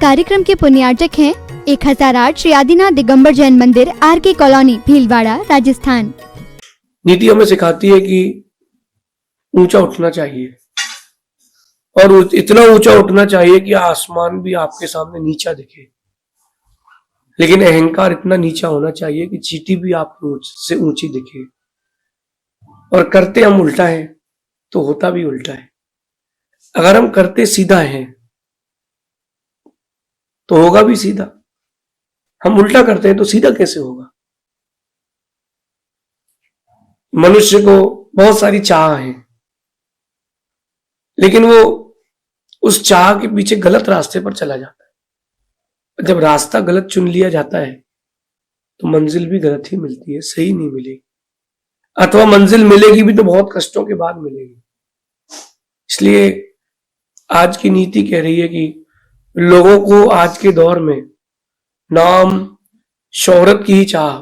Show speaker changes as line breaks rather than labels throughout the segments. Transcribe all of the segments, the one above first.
कार्यक्रम के पुण्यार्चक हैं 1008 श्री आदिनाथ दिगंबर जैन मंदिर, आर.के. कॉलोनी, भीलवाड़ा, राजस्थान।
नीति हमें सिखाती है कि ऊंचा उठना चाहिए और इतना ऊंचा उठना चाहिए कि आसमान भी आपके सामने नीचा दिखे, लेकिन अहंकार इतना नीचा होना चाहिए कि चींटी भी आपको से ऊंची दिखे। और करते हम उल्टा है तो होता भी उल्टा है। अगर हम करते सीधा है तो होगा भी सीधा, हम उल्टा करते हैं तो सीधा कैसे होगा। मनुष्य को बहुत सारी चाह है, लेकिन वो उस चाह के पीछे गलत रास्ते पर चला जाता है। जब रास्ता गलत चुन लिया जाता है तो मंजिल भी गलत ही मिलती है, सही नहीं मिलेगी, अथवा मंजिल मिलेगी भी तो बहुत कष्टों के बाद मिलेगी। इसलिए आज की नीति कह रही है कि लोगों को आज के दौर में नाम शोहरत की ही चाह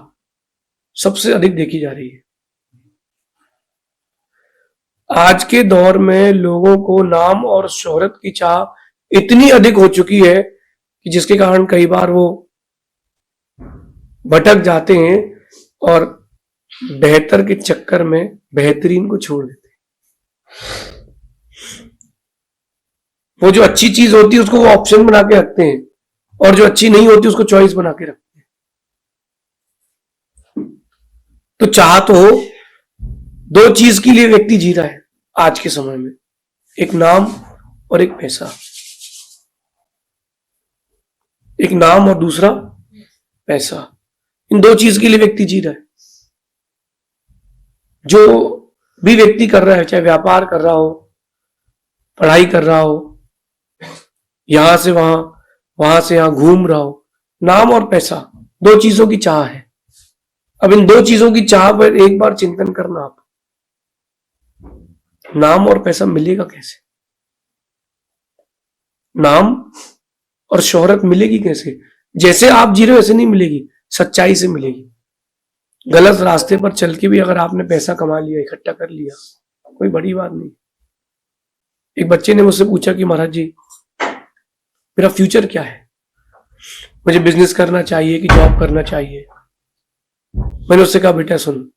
सबसे अधिक देखी जा रही है। आज के दौर में लोगों को नाम और शोहरत की चाह इतनी अधिक हो चुकी है कि जिसके कारण कई बार वो भटक जाते हैं और बेहतर के चक्कर में बेहतरीन को छोड़ देते हैं। वो जो अच्छी चीज होती है उसको वो ऑप्शन बना के रखते हैं और जो अच्छी नहीं होती उसको चॉइस बना के रखते हैं। तो चाह तो हो, दो चीज के लिए व्यक्ति जी रहा है आज के समय में, एक नाम और एक पैसा। एक नाम और दूसरा पैसा, इन दो चीज के लिए व्यक्ति जी रहा है। जो भी व्यक्ति कर रहा है, चाहे व्यापार कर रहा हो, पढ़ाई कर रहा हो, यहां से वहां, वहां से यहां घूम रहा हो, नाम और पैसा दो चीजों की चाह है। अब इन दो चीजों की चाह पर एक बार चिंतन करना, आप नाम और पैसा मिलेगा कैसे? नाम और शोहरत मिलेगी कैसे? जैसे आप जी रहे हो वैसे नहीं मिलेगी, सच्चाई से मिलेगी। गलत रास्ते पर चल के भी अगर आपने पैसा कमा लिया, इकट्ठा कर लिया, कोई बड़ी बात नहीं। एक बच्चे ने मुझसे पूछा कि महाराज जी मेरा फ्यूचर क्या है, मुझे बिजनेस करना चाहिए कि जॉब करना चाहिए? मैंने उससे कहा बेटा सुन,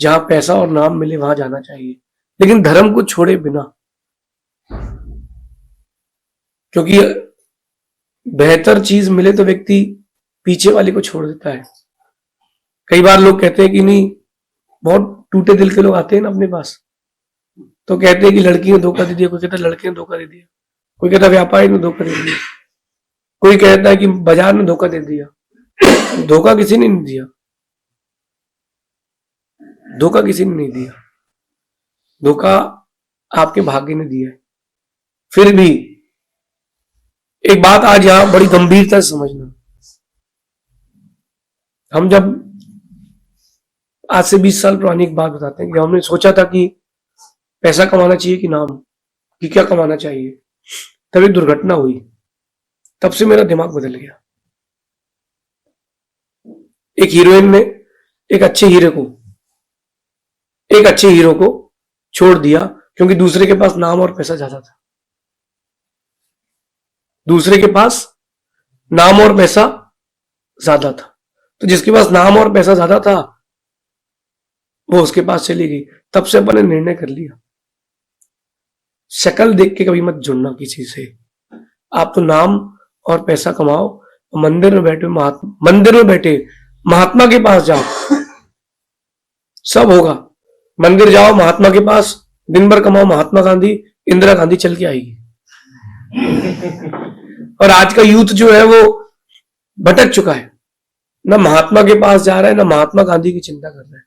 जहां पैसा और नाम मिले वहां जाना चाहिए, लेकिन धर्म को छोड़े बिना, क्योंकि बेहतर चीज मिले तो व्यक्ति पीछे वाले को छोड़ देता है। कई बार लोग कहते हैं कि नहीं, बहुत टूटे दिल के लोग आते हैं ना अपने पास, तो कहते हैं कि लड़की ने धोखा दे दिया, कोई कहता है लड़के ने धोखा दे दिया, कोई कहता है व्यापारी ने धोखा दे दिया, कोई कहता है कि बाजार ने धोखा दे दिया। धोखा किसी ने नहीं दिया, धोखा किसी ने नहीं दिया, धोखा आपके भाग्य ने दिया है। फिर भी एक बात आज यहां बड़ी गंभीरता से समझना, हम जब आज से 20 साल पुरानी एक बात बताते हैं कि हमने सोचा था कि पैसा कमाना चाहिए कि नाम, कि क्या कमाना चाहिए, तब एक दुर्घटना हुई, तब से मेरा दिमाग बदल गया। एक हीरोइन ने एक अच्छे हीरो को छोड़ दिया क्योंकि दूसरे के पास नाम और पैसा ज्यादा था। दूसरे के पास नाम और पैसा ज्यादा था, तो जिसके पास नाम और पैसा ज्यादा था वो उसके पास चली गई। तब से अपन ने निर्णय कर लिया, शक्ल देख के कभी मत जुड़ना किसी से। आप तो नाम और पैसा कमाओ, मंदिर में बैठे महात्मा के पास जाओ, सब होगा। मंदिर जाओ महात्मा के पास, दिन भर कमाओ, महात्मा गांधी, इंदिरा गांधी चल के आएगी। और आज का यूथ जो है वो भटक चुका है, ना महात्मा के पास जा रहा है, ना महात्मा गांधी की चिंता कर रहा है।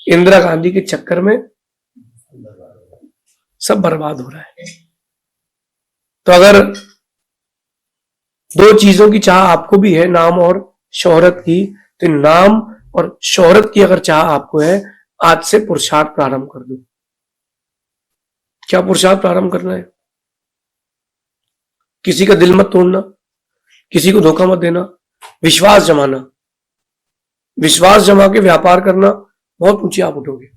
इंदिरा गांधी के चक्कर में सब बर्बाद हो रहा है। तो अगर दो चीजों की चाह आपको भी है, नाम और शोहरत की, तो नाम और शोहरत की अगर चाह आपको है, आज से पुरुषार्थ प्रारंभ कर दो। क्या पुरुषार्थ प्रारंभ करना है? किसी का दिल मत तोड़ना, किसी को धोखा मत देना, विश्वास जमाना। विश्वास जमा के व्यापार करना, बहुत ऊंचे आप उठोगे।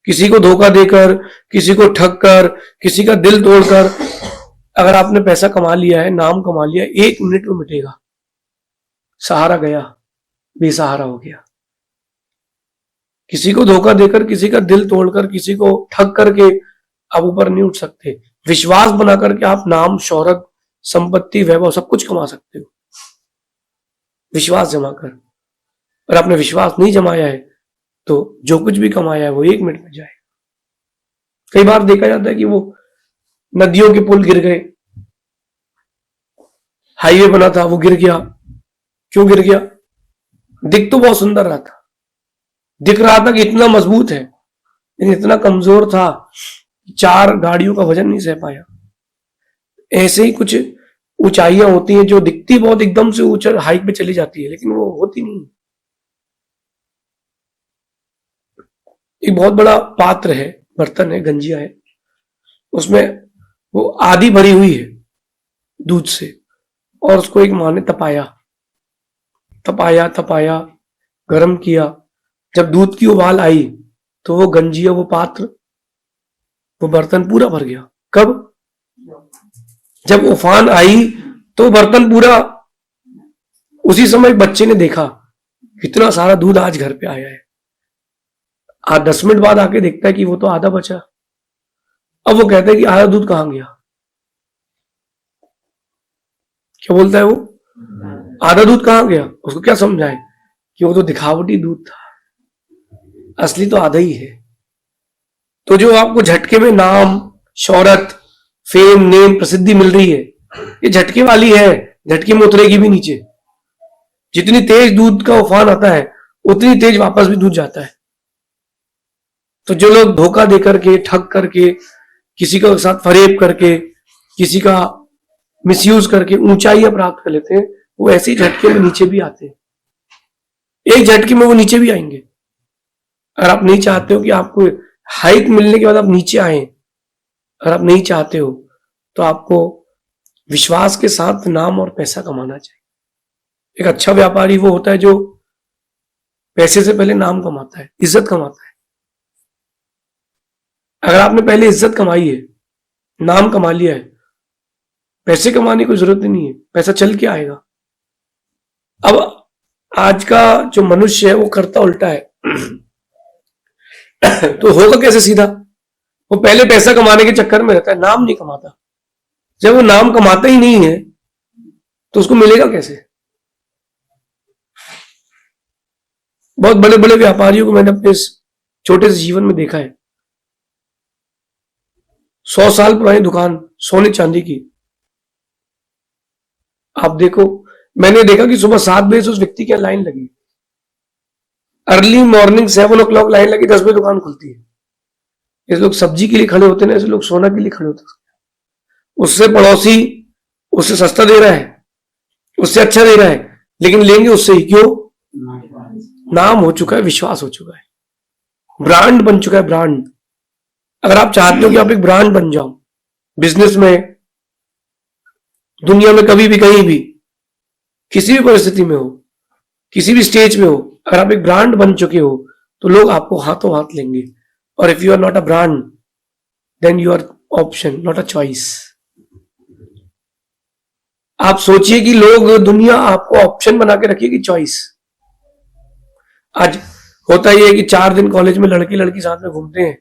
किसी को धोखा देकर, किसी को ठग कर, किसी का दिल तोड़कर अगर आपने पैसा कमा लिया है, नाम कमा लिया, 1 मिनट में मिटेगा। सहारा गया, बेसहारा हो गया। किसी को धोखा देकर, किसी का दिल तोड़कर, किसी को ठग करके आप ऊपर नहीं उठ सकते। विश्वास बना करके आप नाम, शोहरत, संपत्ति, वैभव सब कुछ कमा सकते हो, विश्वास जमा कर। और आपने विश्वास नहीं जमाया है तो जो कुछ भी कमाया है वो 1 मिनट में जाएगा। कई बार देखा जाता है कि वो नदियों के पुल गिर गए, हाईवे बना था वो गिर गया। क्यों गिर गया? दिख तो बहुत सुंदर रहा था, दिख रहा था कि इतना मजबूत है, लेकिन इतना कमजोर था, 4 गाड़ियों का वजन नहीं सह पाया। ऐसे ही कुछ ऊंचाइयां होती हैं जो दिखती बहुत एकदम से ऊंचा हाइट पे चली जाती है, लेकिन वो होती नहीं। एक बहुत बड़ा पात्र है, बर्तन है, गंजिया है, उसमें वो आधी भरी हुई है दूध से, और उसको एक माँ ने तपाया तपाया तपाया, गर्म किया। जब दूध की उबाल आई तो वो गंजिया, वो पात्र, वो बर्तन पूरा भर गया। कब? जब उफान आई तो बर्तन पूरा। उसी समय बच्चे ने देखा कितना सारा दूध आज घर पे आया है। 10 मिनट बाद आके देखता है कि वो तो आधा बचा। अब वो कहता है कि आधा दूध कहां गया? क्या बोलता है वो? आधा दूध कहां गया? उसको क्या समझाए कि वो तो दिखावटी दूध था, असली तो आधा ही है। तो जो आपको झटके में नाम, शोहरत, फेम, नेम, प्रसिद्धि मिल रही है, ये झटके वाली है, झटके में उतरेगी भी नीचे। जितनी तेज दूध का उफान आता है उतनी तेज वापस भी दूध जाता है। तो जो लोग धोखा दे करके, ठग करके, किसी के साथ फरेब करके, किसी का मिसयूज करके ऊंचाइयां प्राप्त कर लेते हैं, वो ऐसे ही झटके में नीचे भी आते हैं। एक झटके में वो नीचे भी आएंगे। अगर आप नहीं चाहते हो कि आपको हाइट मिलने के बाद आप नीचे आए, अगर आप नहीं चाहते हो तो आपको विश्वास के साथ नाम और पैसा कमाना चाहिए। एक अच्छा व्यापारी वो होता है जो पैसे से पहले नाम कमाता है, इज्जत कमाता है। अगर आपने पहले इज्जत कमाई है, नाम कमा लिया है, पैसे कमाने की कोई जरूरत नहीं है, पैसा चल के आएगा। अब आज का जो मनुष्य है वो करता उल्टा है। तो होगा कैसे सीधा? वो पहले पैसा कमाने के चक्कर में रहता है, नाम नहीं कमाता। जब वो नाम कमाता ही नहीं है तो उसको मिलेगा कैसे? बहुत बड़े बड़े व्यापारियों को मैंने अपने इस छोटे से जीवन में देखा है। 100 साल पुरानी दुकान, सोने चांदी की। आप देखो, मैंने देखा कि सुबह 7 बजे से उस व्यक्ति की लाइन लगी, अर्ली मॉर्निंग 7 o'clock लाइन लगी, 10 बजे दुकान खुलती है। ऐसे लोग सब्जी के लिए खड़े होते हैं, ऐसे लोग सोना के लिए खड़े होते हैं। उससे पड़ोसी उससे सस्ता दे रहा है, उससे अच्छा दे रहा है, लेकिन लेंगे उससे ही। क्यों? नाम हो चुका है, विश्वास हो चुका है, ब्रांड बन चुका है, ब्रांड। अगर आप चाहते हो कि आप एक ब्रांड बन जाओ, बिजनेस में, दुनिया में, कभी भी, कहीं भी, किसी भी परिस्थिति में हो, किसी भी स्टेज में हो, अगर आप एक ब्रांड बन चुके हो तो लोग आपको हाथों हाथ लेंगे। और if you are not a brand then you are option, not a choice. आप सोचिए कि लोग, दुनिया आपको ऑप्शन बना के रखिए कि चॉइस। आज होता ही है कि 4 दिन कॉलेज में लड़की लड़की साथ में घूमते हैं,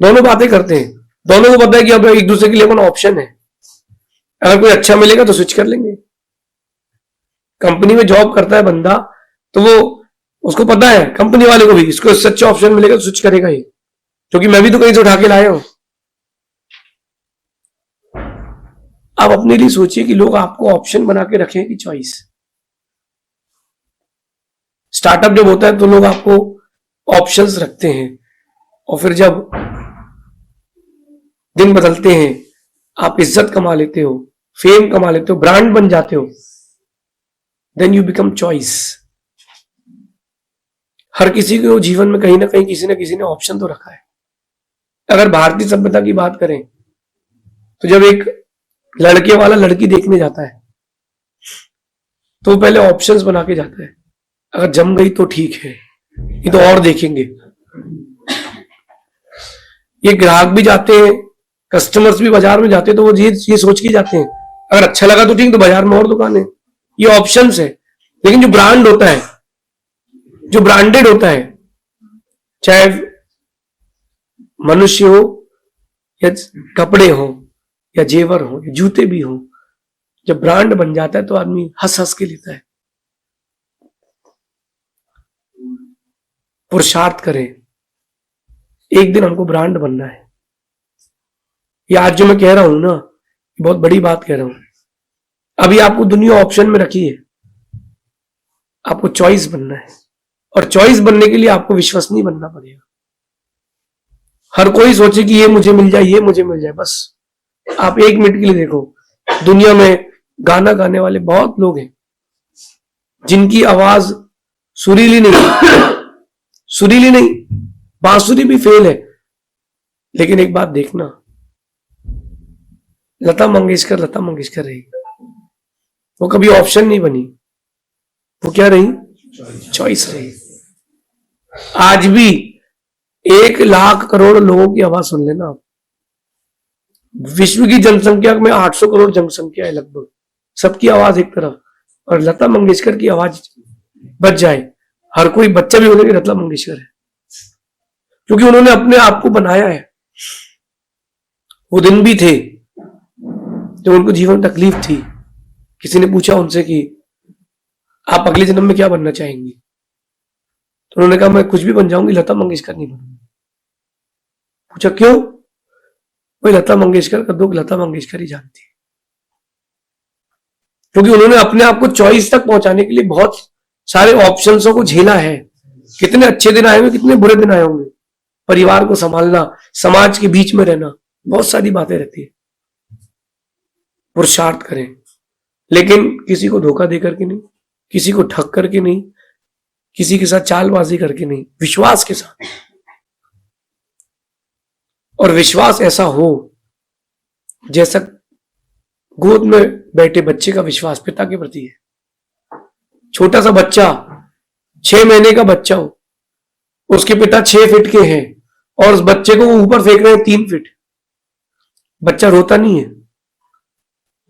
दोनों बातें करते हैं, दोनों को पता है कि अब एक दूसरे के लिए कौन ऑप्शन है। अगर कोई अच्छा मिलेगा तो स्विच कर लेंगे। कंपनी में जॉब करता है बंदा तो वो, उसको पता है कंपनी वाले को भी, इसको सच्चा ऑप्शन मिलेगा तो स्विच करेगा ही, क्योंकि मैं भी तो कहीं से उठा के लाया हूं। आप अपने लिए सोचिए कि लोग आपको ऑप्शन बना के रखें कि चॉइस। स्टार्टअप जब होता है तो लोग आपको ऑप्शंस रखते हैं, और फिर जब दिन बदलते हैं, आप इज्जत कमा लेते हो, फेम कमा लेते हो, ब्रांड बन जाते हो, देन यू बिकम चॉइस। हर किसी को जीवन में कहीं ना कहीं किसी न किसी ने ऑप्शन तो रखा है। अगर भारतीय सभ्यता की बात करें तो जब एक लड़के वाला लड़की देखने जाता है तो वो पहले ऑप्शंस बना के जाता है। अगर जम गई तो ठीक है, ये तो और देखेंगे। ये ग्राहक भी जाते हैं, कस्टमर्स भी बाजार में जाते हैं तो वो ये सोच के जाते हैं, अगर अच्छा लगा तो ठीक, तो बाजार में और दुकान है, ये ऑप्शंस है। लेकिन जो ब्रांड होता है, जो ब्रांडेड होता है, चाहे मनुष्य हो या कपड़े हो या जेवर हो या जूते भी हो, जब ब्रांड बन जाता है तो आदमी हंस हंस के लेता है। पुरुषार्थ करें, एक दिन हमको ब्रांड बनना है। ये आज जो मैं कह रहा हूं ना, बहुत बड़ी बात कह रहा हूं। अभी आपको दुनिया ऑप्शन में रखी है, आपको चॉइस बनना है, और चॉइस बनने के लिए आपको विश्वसनीय बनना पड़ेगा। हर कोई सोचे कि ये मुझे मिल जाए, ये मुझे मिल जाए। बस आप एक मिनट के लिए देखो, दुनिया में गाना गाने वाले बहुत लोग हैं जिनकी आवाज सुरीली नहीं, बांसुरी भी फेल है। लेकिन एक बात देखना, लता मंगेशकर रही, वो कभी ऑप्शन नहीं बनी, वो क्या रही? चॉइस रही। आज भी 1 लाख करोड़ लोगों की आवाज सुन लेना आप, विश्व की जनसंख्या में 800 करोड़ जनसंख्या है लगभग, सबकी आवाज एक तरफ, और लता मंगेशकर की आवाज बच जाए, हर कोई बच्चा भी बोलेगा लता मंगेशकर है, क्योंकि उन्होंने अपने आप को बनाया है। वो दिन भी थे जब उनको जीवन में तकलीफ थी। किसी ने पूछा उनसे कि आप अगले जन्म में क्या बनना चाहेंगी, तो उन्होंने कहा मैं कुछ भी बन जाऊंगी, लता मंगेशकर नहीं बनूंगी। पूछा क्यों? भाई लता मंगेशकर का दुख लता मंगेशकर ही जानती है, क्योंकि उन्होंने अपने आप को चॉइस तक पहुंचाने के लिए बहुत सारे ऑप्शंसों को झेला है। कितने अच्छे दिन आए होंगे, कितने बुरे दिन आए होंगे, परिवार को संभालना, समाज के बीच में रहना, बहुत सारी बातें रहती है। पुरुषार्थ करें, लेकिन किसी को धोखा दे करके नहीं, किसी को ठग करके नहीं, किसी के साथ चालबाजी करके नहीं, विश्वास के साथ। और विश्वास ऐसा हो जैसा गोद में बैठे बच्चे का विश्वास पिता के प्रति है। छोटा सा बच्चा, 6 महीने का बच्चा हो, उसके पिता 6 फीट के हैं और उस बच्चे को वो ऊपर फेंक रहे हैं 3 फीट, बच्चा रोता नहीं है,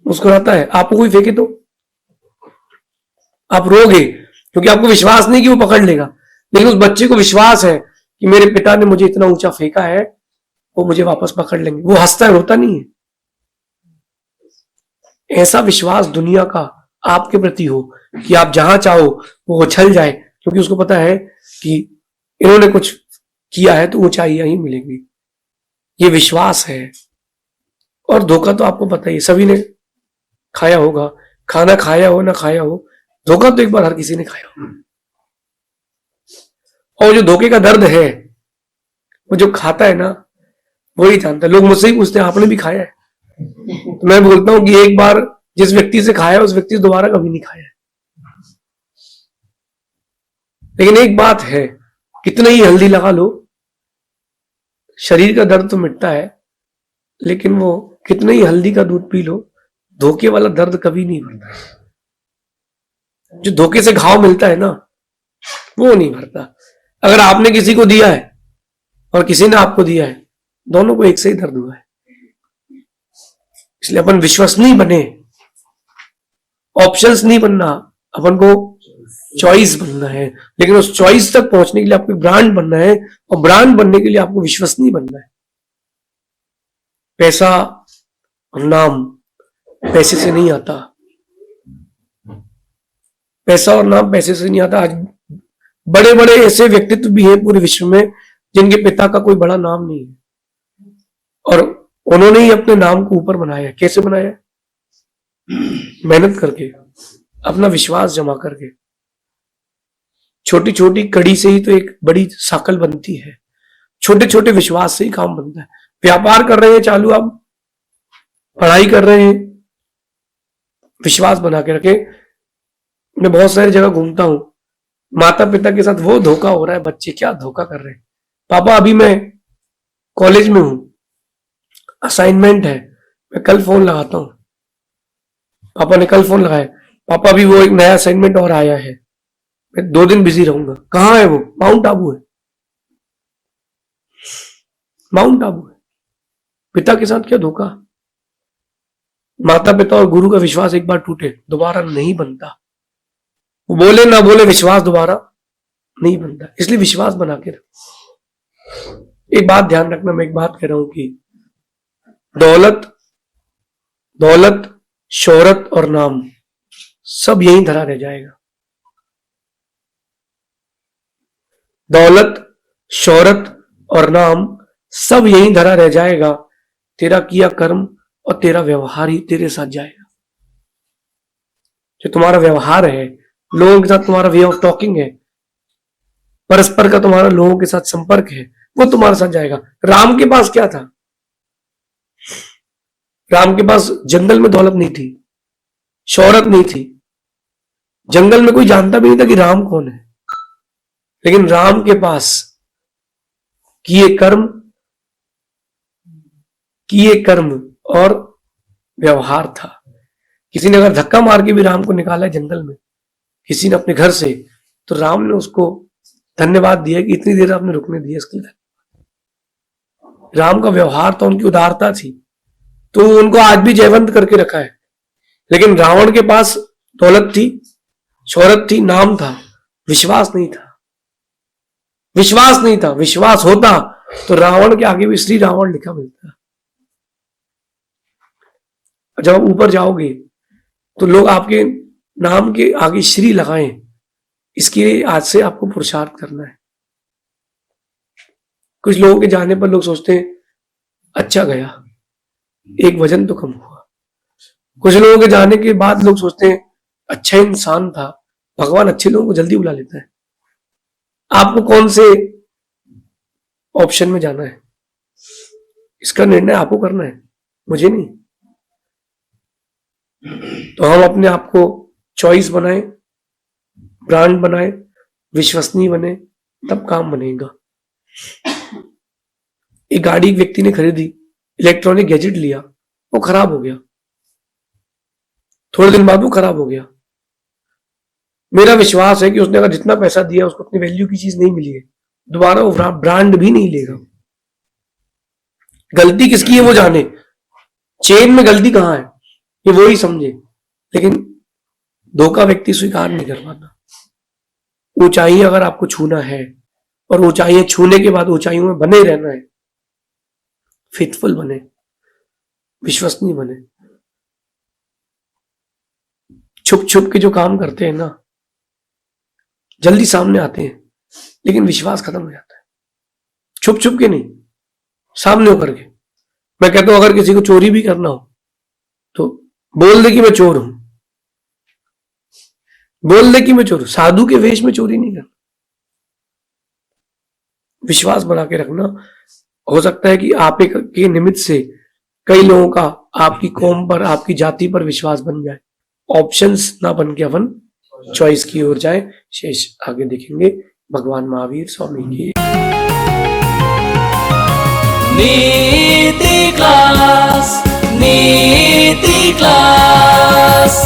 मुस्कुराता है। आपको कोई फेंके तो आप रोगे, क्योंकि आपको विश्वास नहीं कि वो पकड़ लेगा। लेकिन उस बच्चे को विश्वास है कि मेरे पिता ने मुझे इतना ऊंचा फेंका है, वो मुझे वापस पकड़ लेंगे। वो हंसता है, रोता नहीं है। ऐसा विश्वास दुनिया का आपके प्रति हो कि आप जहां चाहो वो उछल जाए, क्योंकि उसको पता है कि इन्होंने कुछ किया है तो ऊंचाइयां ही मिलेंगी। ये विश्वास है। और धोखा तो आपको पता ही है, सभी ने खाया होगा, खाना खाया हो ना खाया हो, धोखा तो एक बार हर किसी ने खाया होगा। और जो धोखे का दर्द है, वो जो खाता है ना वही जानता है। लोग मुझसे ही पूछते हैं आपने भी खाया है? तो मैं बोलता हूं कि एक बार जिस व्यक्ति से खाया उस व्यक्ति से दोबारा कभी नहीं खाया है। लेकिन एक बात है, कितना ही हल्दी लगा लो, शरीर का दर्द तो मिटता है, लेकिन वो कितने ही हल्दी का दूध पी लो, धोखे वाला दर्द कभी नहीं भरता। जो धोखे से घाव मिलता है ना, वो नहीं भरता। अगर आपने किसी को दिया है और किसी ने आपको दिया है, दोनों को एक से ही दर्द हुआ है। इसलिए अपन विश्वसनीय बने, ऑप्शंस नहीं बनना, अपन को चॉइस बनना है। लेकिन उस चॉइस तक पहुंचने के लिए आपको ब्रांड बनना है, और ब्रांड बनने के लिए आपको विश्वसनीय बनना है। पैसा और नाम पैसे से नहीं आता, पैसा और नाम पैसे से नहीं आता। आज बड़े बड़े ऐसे व्यक्तित्व भी हैं पूरे विश्व में जिनके पिता का कोई बड़ा नाम नहीं है, और उन्होंने ही अपने नाम को ऊपर बनाया। कैसे बनाया? मेहनत करके, अपना विश्वास जमा करके। छोटी छोटी कड़ी से ही तो एक बड़ी साकल बनती है, छोटे छोटे विश्वास से ही काम बनता है। व्यापार कर रहे हैं चालू, आप पढ़ाई कर रहे हैं, विश्वास बना के रखे। मैं बहुत सारी जगह घूमता हूं, माता पिता के साथ वो धोखा हो रहा है, बच्चे क्या धोखा कर रहे हैं। पापा अभी मैं कॉलेज में हूं, असाइनमेंट है, मैं कल फोन लगाता हूं। पापा ने कल फोन लगाया, पापा अभी वो एक नया असाइनमेंट और आया है, मैं 2 दिन बिजी रहूंगा। कहां है वो? माउंट आबू है, माउंट आबू है। पिता के साथ क्या धोखा? माता पिता और गुरु का विश्वास एक बार टूटे दोबारा नहीं बनता। वो बोले ना बोले, विश्वास दोबारा नहीं बनता। इसलिए विश्वास बना के रखो। एक बात ध्यान रखना, मैं एक बात कह रहा हूं कि दौलत, शोहरत और नाम सब यहीं धरा रह जाएगा। दौलत, शोहरत और नाम सब यहीं धरा रह जाएगा। तेरा किया कर्म और तेरा व्यवहार ही तेरे साथ जाएगा। जो तुम्हारा व्यवहार है, लोगों के साथ तुम्हारा वे ऑफ टॉकिंग है, परस्पर का तुम्हारा लोगों के साथ संपर्क है, वो तुम्हारे साथ जाएगा। राम के पास क्या था? राम के पास जंगल में दौलत नहीं थी, शोहरत नहीं थी, जंगल में कोई जानता भी नहीं था कि राम कौन है। लेकिन राम के पास किए कर्म और व्यवहार था। किसी ने अगर धक्का मार के भी राम को निकाला है जंगल में, किसी ने अपने घर से, तो राम ने उसको धन्यवाद दिया कि इतनी देर आपने रुकने दिया, इसके लिए। राम का व्यवहार तो उनकी उदारता थी, तो उनको आज भी जयवंत करके रखा है। लेकिन रावण के पास दौलत थी, शोहरत थी, नाम था, विश्वास नहीं था। विश्वास होता तो रावण के आगे भी श्री रावण लिखा मिलता। जब आप ऊपर जाओगे तो लोग आपके नाम के आगे श्री लगाएं, इसके लिए आज से आपको पुरुषार्थ करना है। कुछ लोगों के जाने पर लोग सोचते हैं अच्छा गया, एक वजन तो कम हुआ। कुछ लोगों के जाने के बाद लोग सोचते हैं अच्छा इंसान था, भगवान अच्छे लोगों को जल्दी बुला लेता है। आपको कौन से ऑप्शन में जाना है, इसका निर्णय आपको करना है, मुझे नहीं। तो हम अपने आप को चॉइस बनाए, ब्रांड बनाए, विश्वसनीय बने, तब काम बनेगा। एक गाड़ी एक व्यक्ति ने खरीदी, इलेक्ट्रॉनिक गैजेट लिया, वो खराब हो गया, थोड़े दिन बाद वो खराब हो गया। मेरा विश्वास है कि उसने अगर जितना पैसा दिया उसको अपनी वैल्यू की चीज नहीं मिली है, दोबारा वो ब्रांड भी नहीं लेगा। गलती किसकी है वो जाने, चेन में गलती कहां है ये वो ही समझे। लेकिन धोखा व्यक्ति स्वीकार नहीं कर पाता। ऊंचाई अगर आपको छूना है और ऊंचाई छूने के बाद ऊंचाइयों में बने रहना है, फेथफुल बने, विश्वसनीय बने। छुप छुप के जो काम करते हैं ना, जल्दी सामने आते हैं, लेकिन विश्वास खत्म हो जाता है। छुप छुप के नहीं, सामने होकर के। मैं कहता हूं अगर किसी को चोरी भी करना हो तो बोल दे कि मैं चोर हूं, बोल दे कि मैं चोर हूं, साधु के वेश में चोरी नहीं करना। विश्वास बना के रखना। हो सकता है कि आप के निमित्त से कई लोगों का आपकी कौम पर, आपकी जाति पर विश्वास बन जाए। ऑप्शंस ना बन के अपन चॉइस की ओर जाए। शेष आगे देखेंगे। भगवान महावीर स्वामी की नीति क्लास।